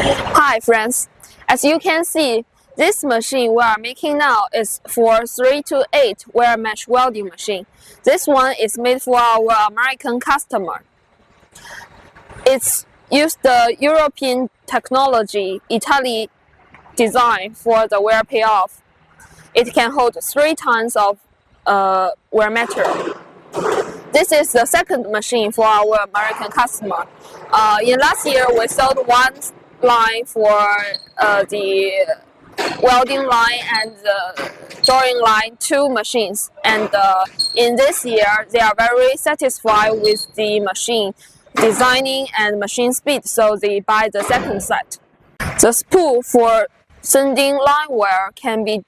Hi friends, as you can see, this machine we are making now is for 3 to 8 wire mesh welding machine. This one is made for our American customer. It's used the European technology, Italy design for the wear payoff. It can hold 3 tons of wear material. This is the second machine for our American customer. In last year, we sold one line for the welding line and the drawing line, 2 machines. And in this year, they are very satisfied with the machine designing and machine speed, so they buy the second set. The spool for sending line wire can be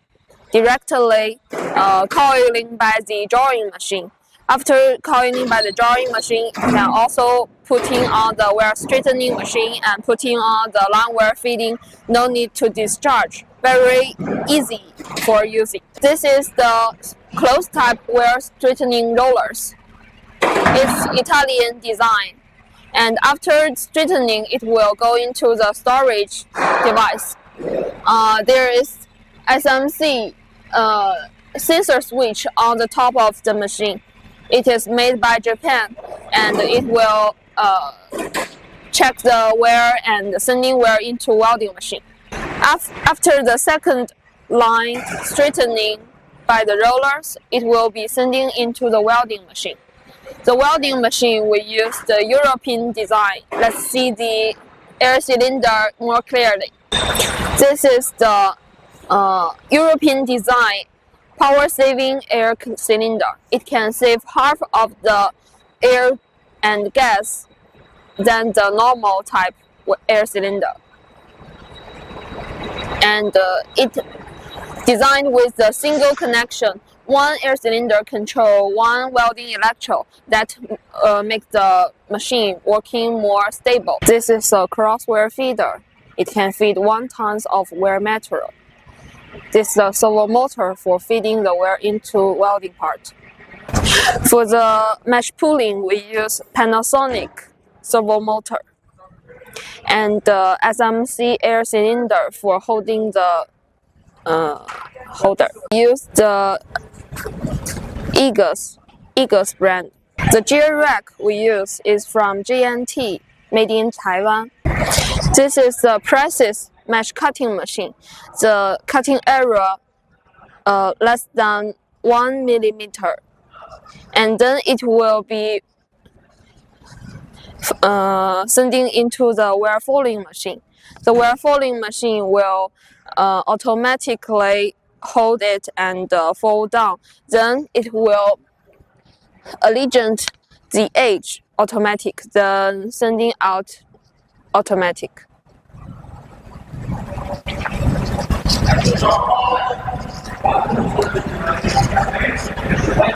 directly coiling by the drawing machine. After coiling by the drawing machine, you can also putting on the wire straightening machine and putting on the line wire feeding. No need to discharge. Very easy for using. This is the closed type wire straightening rollers. It's Italian design. And after straightening, it will go into the storage device. There is SMC sensor switch on the top of the machine. It is made by Japan, and it will check the wear and sending wear into welding machine. After the second line straightening by the rollers, it will be sending into the welding machine. The welding machine we use the European design. Let's see the air cylinder more clearly. This is the European design power-saving air cylinder. It can save half of the air and gas than the normal type air cylinder. And it designed with the single connection. One air cylinder control one welding electrode that make the machine working more stable. This is a cross wear feeder. It can feed 1 ton of wear material. This is the servo motor for feeding the wear into welding part. For the mesh pulling, we use Panasonic servo motor and SMC air cylinder for holding the holder. We use the Eagles brand. The gear rack we use is from JNT, made in Taiwan. This is the Precis mesh cutting machine. The cutting area less than 1 millimeter, and then it will be sending into the wear folding machine. The wear folding machine will automatically hold it and fold down. Then it will allegiance the edge automatic, then sending out automatic.